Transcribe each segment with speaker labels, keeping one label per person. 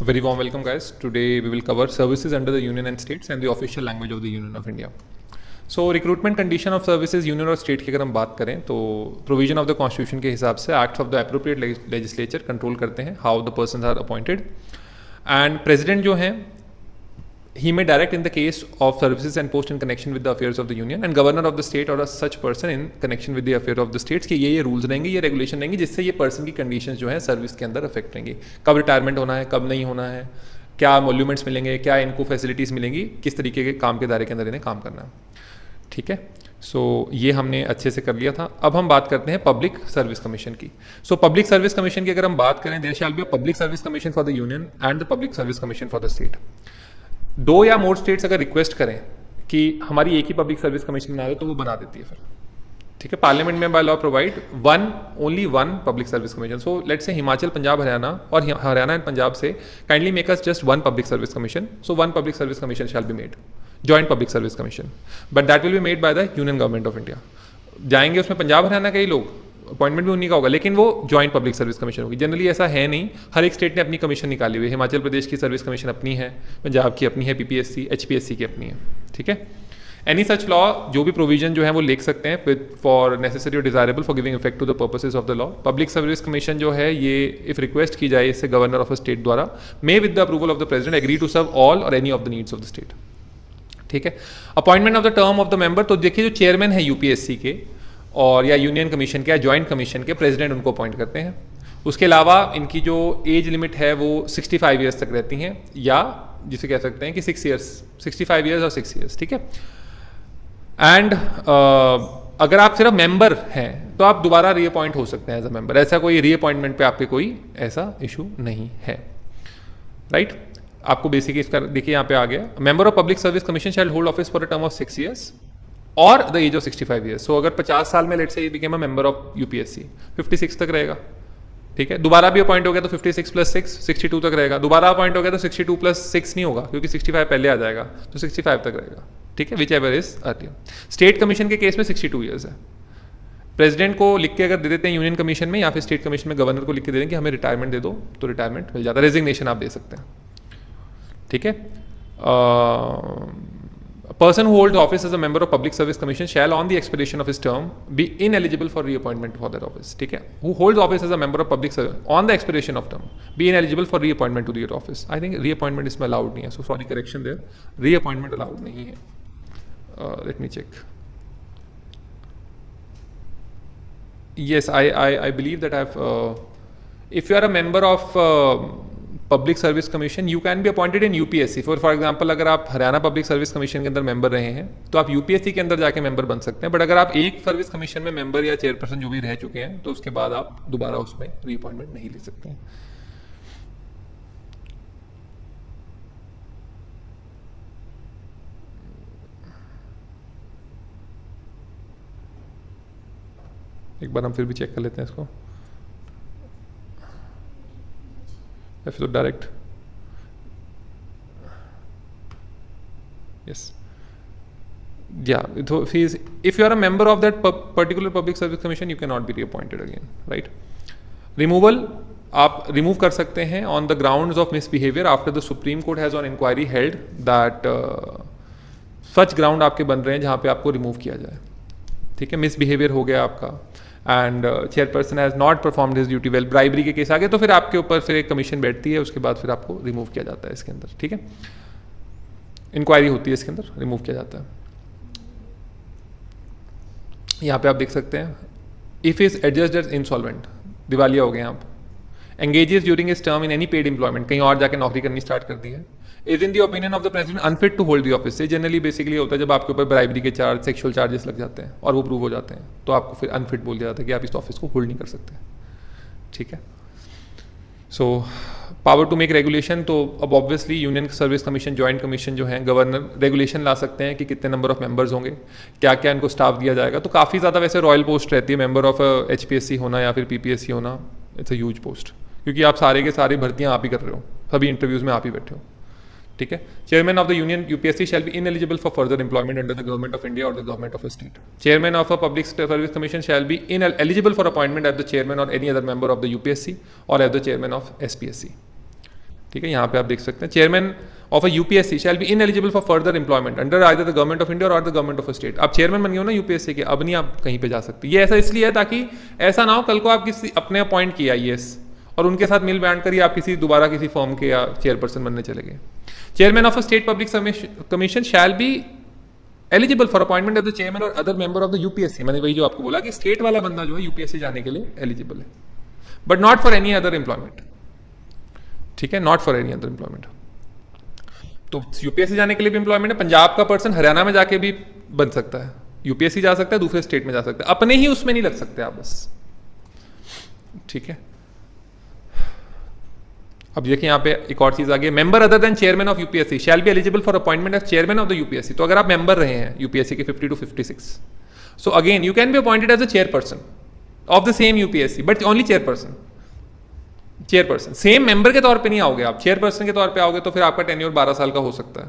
Speaker 1: Very warm welcome, guys. Today we will cover services under the union and states and the official language of the Union of India. So recruitment condition of services union और state की अगर हम बात करें तो provision of the constitution के हिसाब से act of the appropriate legislature control करते हैं how the person are appointed and president जो हैं he may direct in the case of services and post in connection with the affairs of the union and governor of the state or a such person in connection with the affair of the states कि ये rules रहेंगे, ये regulation रहेंगे जिससे ये person की conditions जो है सर्विस के अंदर अफेक्ट रहेंगी. कब रिटायरमेंट होना है, कब नहीं होना है, क्या मोल्यूमेंट्स मिलेंगे, क्या इनको फैसिलिटीज़ मिलेंगी, किस तरीके के काम के दायरे के अंदर इन्हें काम करना है. ठीक है, सो ये हमने अच्छे से कर लिया था. अब हम बात करते हैं पब्लिक सर्विस कमीशन की. सो पब्लिक सर्विस कमीशन की अगर हम बात करें, there shall be a public service commission for the union and the public service commission for the state. दो या मोर स्टेट्स अगर रिक्वेस्ट करें कि हमारी एक ही पब्लिक सर्विस कमीशन बना दो तो वो बना देती है फिर. ठीक है, पार्लियामेंट में by law provide only one public service commission. So let's say Himachal, Punjab, Haryana और हरियाणा एंड पंजाब से kindly make us just one public service commission. So one public service commission shall be made, joint public service commission, but that will be made by the union government of India. जाएंगे उसमें पंजाब हरियाणा के ही लोग, appointment भी उन्हीं का होगा, लेकिन वो जॉइंट पब्लिक सर्विस कमीशन होगी. जनरली ऐसा है नहीं, हर एक स्टेट ने अपनी कमीशन निकाली हुई है. हिमाचल प्रदेश की सर्विस कमीशन अपनी है, पंजाब की अपनी है, पीपीएससी एचपीएससी की अपनी है. ठीक है, एनी सच लॉ जो भी प्रोविजन जो है वो लिख सकते हैं विद फॉर नेसेसरी और desirable for giving effect to the purposes of the law. Public service commission जो है ये इफ रिक्वेस्ट की जाए इससे गवर्नर ऑफ अ स्टेट द्वारा may with the approval of the president agree to serve all or any of the needs of the state. ठीक है, appointment of the term of the member. तो देखिए जो chairman है UPSC के और या यूनियन कमीशन के या जॉइंट कमीशन के, प्रेसिडेंट उनको अपॉइंट करते हैं. उसके अलावा इनकी जो एज लिमिट है वो 65 ईयर्स तक रहती हैं, या जिसे कह सकते हैं कि 65 ईयर्स और 6 ईयर्स. ठीक है, एंड अगर आप सिर्फ मेंबर हैं तो आप दोबारा रीअपॉइंट हो सकते हैं एज अ मेंबर. ऐसा कोई रीअपॉइंटमेंट पे आपके कोई ऐसा इशू नहीं है. राइट, आपको बेसिकली इसका देखिए यहाँ पे आ गया, member of public service commission shall hold office for a term of 6 years और द एज ऑफ 65 ईयर्स. सो अगर 50 साल में लेट से became a member of UPSC 56 तक रहेगा. ठीक है, दोबारा भी अपॉइंट हो गया तो 56 प्लस 6 62 तक रहेगा. दोबारा अपॉइंट हो गया तो 62 प्लस 6 नहीं होगा क्योंकि 65 पहले आ जाएगा, तो 65 तक रहेगा. ठीक है, which ever is earlier. State commission के केस में 62 ईयर्स है. प्रेसिडेंट को लिख के अगर दे देते हैं यूनियन कमीशन में या फिर स्टेट कमीशन में, गवर्नर को लिख के दे दें कि हमें रिटायरमेंट दे दो, तो रिटायरमेंट मिल जाता है, रेजिग्नेशन आप दे सकते हैं. ठीक है, a person who holds office as a member of public service commission shall on the expiration of his term be ineligible for reappointment for that office. ठीक है, who holds office as a member of public service on the expiration of term be ineligible for reappointment to the office. I think reappointment इसमें allowed नहीं है, so sorry correction there, reappointment allowed नहीं है. Let me check. Yes, I believe that I've if you are a member of public service commission you can be appointed in UPSC. For example अगर आप Haryana public service commission के अंदर member रहे हैं तो आप यूपीएससी के अंदर जाके मेंबर बन सकते हैं. बट अगर आप एक सर्विस कमीशन में मेंबर या चेयरपर्सन जो भी रह चुके हैं तो उसके बाद आप दोबारा उसमें रीअपॉइंटमेंट नहीं ले सकते हैं. एक बार हम फिर भी चेक कर लेते हैं इसको, या फिर तो डायरेक्ट. यस, या if you are a member of that particular public service commission you can not be reappointed again. Right, removal आप रिमूव कर सकते हैं on the grounds of misbehaviour after the supreme court has on inquiry held that such ground आपके बन रहे हैं जहां पे आपको रिमूव किया जाए. ठीक है, मिसबिहेवियर हो गया आपका and chairperson has not performed his duty well, bribery के केस आ गए तो फिर आपके ऊपर फिर एक कमीशन बैठती है, उसके बाद फिर आपको रिमूव किया जाता है इसके अंदर. ठीक है, इंक्वायरी होती है इसके अंदर, रिमूव किया जाता है. यहाँ पे आप देख सकते हैं if is adjusted as insolvent, दिवालिया हो गए आप, engages during his term in any paid employment, कहीं और जाके नौकरी करनी स्टार्ट कर दी है, is in the opinion of the president unfit to hold the office. से जनरली बेसिकली होता है जब आपके ऊपर ब्राइबरी के चार्ज, सेक्सुअल चार्जेस लग जाते हैं और वो प्रूव हो जाते हैं तो आपको फिर अनफिट बोल दिया जाता है कि आप इस ऑफिस को होल्ड नहीं कर सकते. ठीक है, so power to make regulation. तो अब obviously union service commission, joint commission जो है, गवर्नर रेगुलेशन ला सकते हैं कि कितने नंबर ऑफ मेंबर्स होंगे, क्या क्या इनको स्टाफ दिया जाएगा. तो काफ़ी ज़्यादा वैसे रॉयल पोस्ट रहती है, मेंबर ऑफ एचपीएससी होना या फिर पीपीएससी होना. इट्स अ ह्यूज पोस्ट क्योंकि आप सारे के सारे भर्तियाँ आप ही कर रहे हो, सभी इंटरव्यूज में आप ही बैठे हो. ठीक है, chairman of the union UPSC shall be ineligible for further employment under the government of India or the government of a state. Chairman of a public service commission shall be ineligible for appointment as the chairman or any other member of the UPSC or as the chairman of SPSC. ठीक है, यहाँ पे आप देख सकते हैं chairman of a UPSC shall be ineligible for further employment under either the government of India or the government of a state. आप chairman बन गए हो ना यूपीएससी के, अब नहीं आप कहीं पे जा सकते। ये ऐसा इसलिए है ताकि ऐसा ना हो कल को आप किसी अपने अपॉइंट किया आईएएस और उनके साथ मिल बैठ कर ही आप किसी दोबारा किसी फॉर्म के या चेयरपर्सन बनने चले गए। Chairman of a state public commission shall be eligible for appointment as the chairman or other member of the UPSC. मैंने वही जो आपको बोला कि स्टेट वाला बंदा जो है यूपीएससी जाने के लिए एलिजिबल है, but not for any other employment. ठीक है, not for any other employment. तो यूपीएससी जाने के लिए भी एम्प्लॉयमेंट है। पंजाब का पर्सन हरियाणा में जाके भी बन सकता है, यूपीएससी जा सकता है, दूसरे स्टेट में जा सकता है, अपने ही उसमें नहीं लग सकते आप बस। ठीक है, अब देखिए यहाँ पे एक और चीज आ गई, member other than chairman of UPSC shall be eligible for appointment as chairman of the UPSC. तो अगर आप मेंबर रहे हैं यूपीएससी के 50 to 56, so again you can be appointed as a chairperson of the same UPSC, but only chairperson. Chairperson same member के तौर पे नहीं आओगे आप, चेयरपर्सन के तौर पे आओगे तो फिर आपका टेन्योर 12 साल का हो सकता है।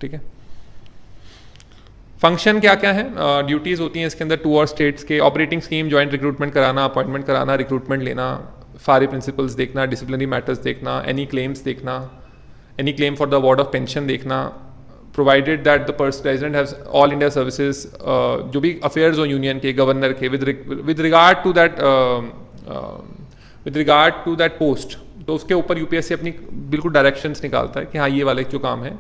Speaker 1: ठीक है, फंक्शन क्या क्या है, ड्यूटीज होती हैं इसके अंदर 2 और स्टेट्स के, ऑपरेटिंग स्कीम, ज्वाइंट रिक्रूटमेंट कराना, अपॉइंटमेंट कराना, रिक्रूटमेंट लेना, सारे प्रिंसिपल्स देखना, डिसिप्लिनरी मैटर्स देखना, एनी क्लेम्स देखना, any claim for the award of pension देखना, provided that the president has all India services, जो भी अफेयर्स हो यूनियन के, गवर्नर के, with regard to that post, तो उसके ऊपर यूपीएससी अपनी बिल्कुल डायरेक्शंस निकालता है कि हाँ ये वाले जो काम है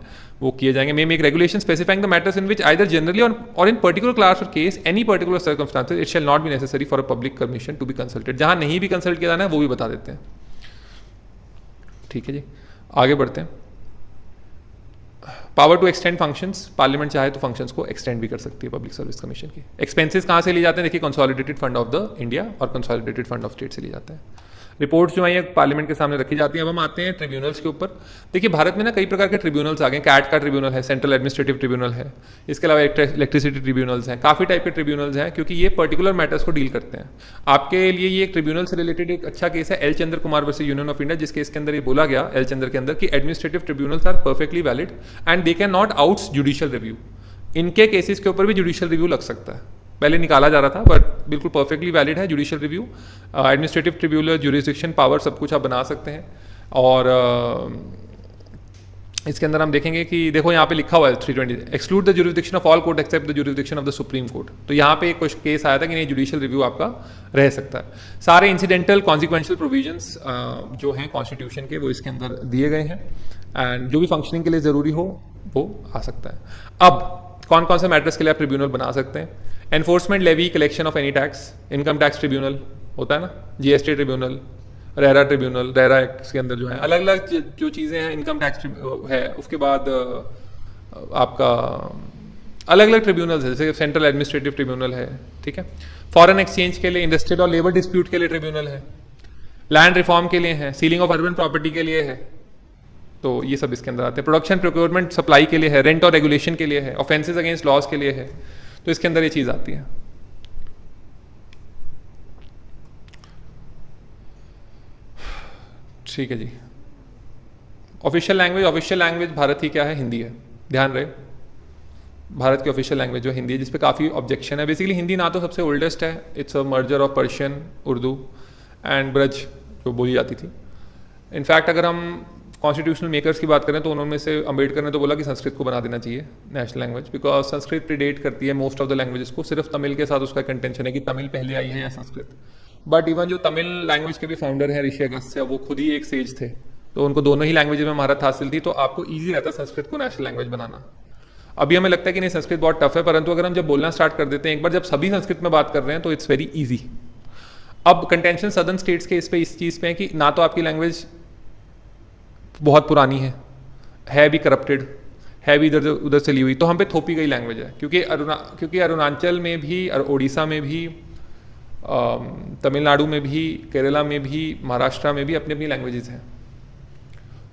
Speaker 1: वो किए जाएंगे। May make regulation specifying the matters in which either generally और इन पर्टिकुलर क्लास और case any particular circumstances it shall not be necessary for a public commission to be consulted. जहां नहीं भी कंसल्ट किया जाना है वो भी बता देते हैं। ठीक है जी, आगे बढ़ते हैं। Power to extend functions, parliament चाहे तो फंक्शंस को एक्सटेंड भी कर सकती है पब्लिक सर्विस कमीशन की। एक्सपेंसेस कहाँ से लिए जाते हैं, देखिए consolidated fund of the India और कंसोलिडेटेड फंड ऑफ स्टेट से लिए जाते हैं। रिपोर्ट्स जो है पार्लियामेंट के सामने रखी जाती हैं। अब हम आते हैं ट्रिब्यूनल्स के ऊपर। देखिए भारत में ना कई प्रकार के ट्रिब्यूनल्स आ गए, कैट का ट्रिब्यूनल है, सेंट्रल एडमिनिस्ट्रेटिव ट्रिब्यूनल है, इसके अलावा इलेक्ट्रिसिटी ट्रिब्यूनल्स हैं, काफ़ी टाइप के ट्रिब्यूनल्स हैं क्योंकि ये पर्टिकुलर मैटर्स को डील करते हैं। आपके लिए ये एक ट्रिब्यूनल से रिलेटेड एक अच्छा केस है, L Chandra Kumar versus union of India, जिस केस के अंदर ये बोला गया एल चंद्र के अंदर कि administrative tribunals are perfectly valid and they can not आउट्स जुडिशियल रिव्यू। इनके केसेस के ऊपर भी जुडिशियल रिव्यू लग सकता है, पहले निकाला जा रहा था बट बिल्कुल परफेक्टली वैलिड है judicial review. Administrative tribunal, jurisdiction power सब कुछ आप बना सकते हैं। और इसके अंदर हम देखेंगे कि देखो यहाँ पे लिखा हुआ है 320 exclude the jurisdiction of all court except the jurisdiction of the supreme court. तो यहाँ पे एक केस आया था कि नहीं जुडिशियल रिव्यू आपका रह सकता है। सारे इंसिडेंटल कॉन्सिक्वेंशियल प्रोविजंस जो हैं कॉन्स्टिट्यूशन के वो इसके अंदर दिए गए हैं एंड जो भी फंक्शनिंग के लिए ज़रूरी हो वो आ सकता है। अब कौन कौन से मैटर्स के लिए आप ट्रिब्यूनल बना सकते हैं, enforcement, levy, collection of any tax, income tax tribunal होता है ना, GST tribunal, RERA tribunal, RERA act के अंदर जो है अलग अलग जो चीज़ें हैं, इनकम टैक्स है, उसके बाद आपका अलग अलग ट्रिब्यूनल्स है जैसे सेंट्रल एडमिनिस्ट्रेटिव ट्रिब्यूनल है। ठीक है, फॉरेन एक्सचेंज के लिए, इंडस्ट्रियल और लेबर डिस्प्यूट के लिए ट्रिब्यूनल है, लैंड रिफॉर्म के लिए है, सीलिंग ऑफ अर्बन प्रॉपर्टी के लिए है, तो ये सब इसके अंदर आते हैं। प्रोडक्शन, प्रोक्योरमेंट, सप्लाई के लिए है, रेंट और रेगुलेशन के लिए है, ऑफेंसेस अगेंस्ट लॉज के लिए है, तो इसके अंदर ये चीज़ आती है। ठीक है जी, ऑफिशियल लैंग्वेज भारत की क्या है, हिंदी है, ध्यान रहे। भारत की ऑफिशियल लैंग्वेज जो हिंदी है, जिस पे काफ़ी ऑब्जेक्शन है। बेसिकली हिंदी ना तो सबसे ओल्डेस्ट है, it's a merger of Persian, Urdu and Braj जो बोली जाती थी। इनफैक्ट अगर हम कॉन्स्टिट्यूशनल मेकर्स की बात करें तो उन्होंने से अम्बेडकर ने तो बोला कि संस्कृत को बना देना चाहिए नेशनल लैंग्वेज, बिकॉज संस्कृत प्रीडेट करती है मोस्ट ऑफ द लैंग्वेजेस को। सिर्फ तमिल के साथ उसका कंटेंशन है कि तमिल पहले आई है या संस्कृत। बट इवन जो तमिल लैंग्वेज के भी फाउंडर हैं ऋषि अगस्त्य, वो खुद ही एक सेज थे, तो उनको दोनों ही लैंग्वेज में महारत हासिल थी, तो आपको ईजी रहता संस्कृत को नेशनल लैंग्वेज बनाना। अभी हमें लगता है कि नहीं संस्कृत बहुत टफ है, परंतु अगर हम जब बोलना स्टार्ट कर देते हैं एक बार, जब सभी संस्कृत में बात कर रहे हैं तो इट्स वेरी ईजी। अब कंटेंशन सदर्न स्टेट्स के इस चीज़ पे है कि ना तो आपकी लैंग्वेज बहुत पुरानी है भी करप्टेड, है भी इधर उधर से ली हुई, तो हम पे थोपी गई लैंग्वेज है। क्योंकि अरुणाचल में भी और उड़ीसा में भी, तमिलनाडु में भी, केरला में भी, महाराष्ट्र में भी अपनी अपनी लैंग्वेजेस हैं,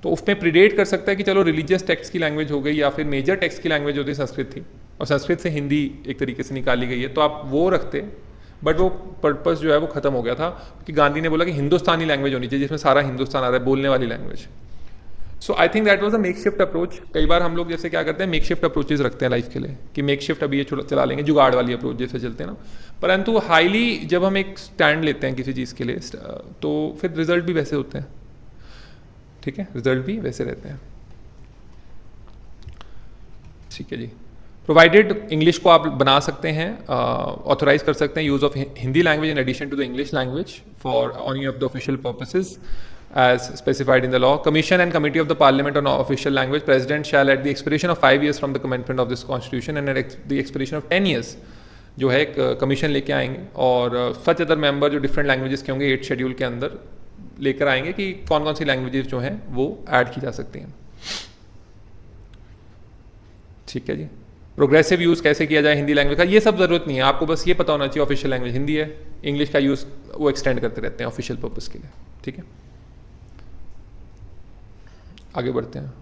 Speaker 1: तो उसमें प्रीडेट कर सकता है कि चलो रिलीजियस टेक्स्ट की लैंग्वेज हो गई या फिर मेजर टेक्स्ट की लैंग्वेज होती संस्कृत थी, और संस्कृत से हिंदी एक तरीके से निकाली गई है, तो आप वो रखते, बट वो पर्पस जो है वो खत्म हो गया था कि गांधी ने बोला कि हिंदुस्तानी लैंग्वेज होनी चाहिए जिसमें सारा हिंदुस्तान आ रहा है, बोलने वाली language. So I think that was a make shift approach. कई बार हम लोग जैसे क्या करते हैं, मेक शिफ्ट अप्रोचेज रखते हैं लाइफ के लिए कि मेक शिफ्ट अभी ये चला लेंगे, जुगाड़ वाली अप्रोच जैसे चलते हैं ना, परंतु हाईली जब हम एक स्टैंड लेते हैं किसी चीज़ के लिए तो फिर रिजल्ट भी वैसे होते हैं। ठीक है, रिजल्ट भी वैसे रहते हैं। ठीक है जी। प्रोवाइडेड इंग्लिश को आप बना सकते हैं, ऑथोराइज कर सकते हैं use of Hindi language in addition to the English language for any of the official purposes as specified in the law. Commission and Committee of the Parliament on Official Language. President shall at the expiration of 5 years from the commencement of this constitution and at the expiration of 10 years जो है एक commission लेके आएंगे और such other member जो different languages के होंगे 8 schedule के अंदर लेकर आएंगे कि कौन कौन सी लैंग्वेजेस जो हैं वो ऐड की जा सकती हैं। ठीक है जी। प्रोग्रेसिव यूज़ कैसे किया जाए हिंदी लैंग्वेज का, ये सब ज़रूरत नहीं है, आपको बस ये पता होना चाहिए ऑफिशियल लैंग्वेज हिंदी है, इंग्लिश का यूज़ वो एक्सटेंड करते रहते हैं ऑफिशियल पर्पज़ के लिए। ठीक है, आगे बढ़ते हैं।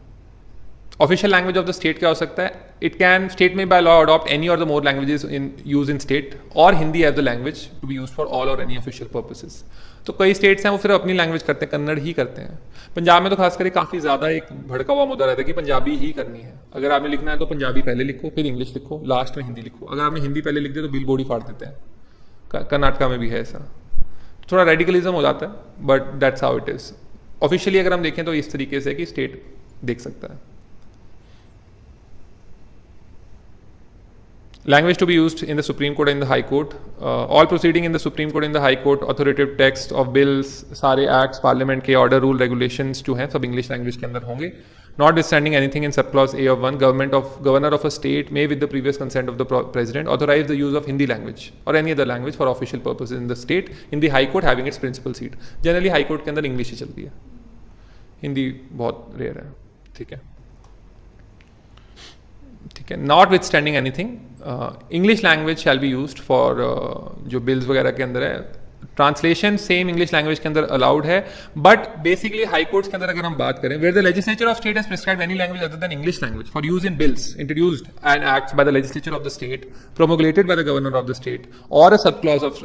Speaker 1: Official language of the state क्या हो सकता है? इट कैन स्टेट में by law adopt any or the more languages in use in state or Hindi as the language to be use for all or any official purposes. तो कई states हैं वो फिर अपनी लैंग्वेज करते हैं, कन्नड़ ही करते हैं। पंजाब में तो खास करके काफ़ी ज़्यादा एक भड़का हुआ मुद्दा रहता है कि पंजाबी ही करनी है। अगर आपने लिखना है तो पंजाबी पहले लिखो, फिर इंग्लिश लिखो, लास्ट में हिंदी लिखो। अगर आपने हिंदी पहले लिख दिया तो बिल बोर्ड ही फाड़ देते हैं। कर्नाटका में भी है ऐसा, थोड़ा रेडिकलिज्म हो जाता है, but that's how it is. Officially अगर हम देखें तो इस तरीके से कि स्टेट देख सकता है। Language to be used in the Supreme Court and in the High Court. All proceeding in the Supreme Court and the High Court, authoritative text of bills, सारे acts, Parliament के order, rule, regulations जो हैं सब English language के अंदर होंगे। Notwithstanding anything in subclause A of 1, governor of a state may, with the previous consent of the president, authorize the use of Hindi language or any other language for official purposes in the state, in the High Court having its principal seat. Generally High Court के अंदर English ही चलती है, हिंदी बहुत rare है। ठीक है, ठीक है। Not with standing anything, English language shall be used for जो बिल्स वगैरह के अंदर है। ट्रांसलेशन सेम इंग्लिश लैंग्वेज के अंदर अलाउड है, बट बेसिकली हाई कोर्ट्स के अंदर अगर हम बात करें, where the legislature of state has prescribed any language other than English language for use in bills introduced and acts by the legislature of the state, promulgated by the governor of the state or a sub clause of,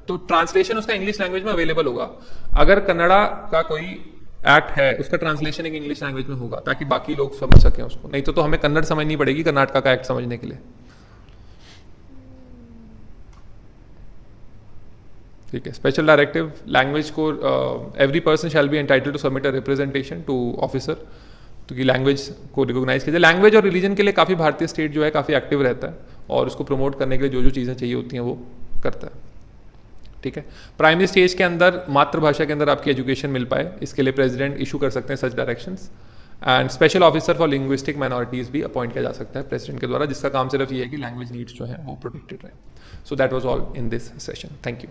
Speaker 1: तो translation उसका English language में available होगा। अगर कन्नड़ा का कोई act है उसका translation एक इंग्लिश लैंग्वेज में होगा ताकि बाकी लोग समझ सकें उसको, नहीं तो हमें कन्नड़ समझनी पड़ेगी कर्नाटका का एक्ट समझने के लिए। ठीक है। स्पेशल डायरेक्टिव लैंग्वेज को every person shall be entitled to submit a representation to officer, तो कि लैंग्वेज को रिकॉग्नाइज कीजिए। लैंग्वेज और रिलीजन के लिए काफ़ी भारतीय स्टेट जो है काफ़ी एक्टिव रहता है और उसको प्रमोट करने के लिए जो जो चीज़ें चाहिए होती हैं वो करता है। ठीक है। प्राइमरी स्टेज के अंदर मातृभाषा के अंदर आपकी एजुकेशन मिल पाए, इसके लिए प्रेसिडेंट इशू कर सकते हैं such directions. And special officer for linguistic minorities भी अपॉइंट किया जा सकता है प्रेसिडेंट के द्वारा, जिसका काम सिर्फ ये है कि लैंग्वेज नीड्स जो है वो प्रोटेक्टेड रहे। So that was all in this session. Thank you.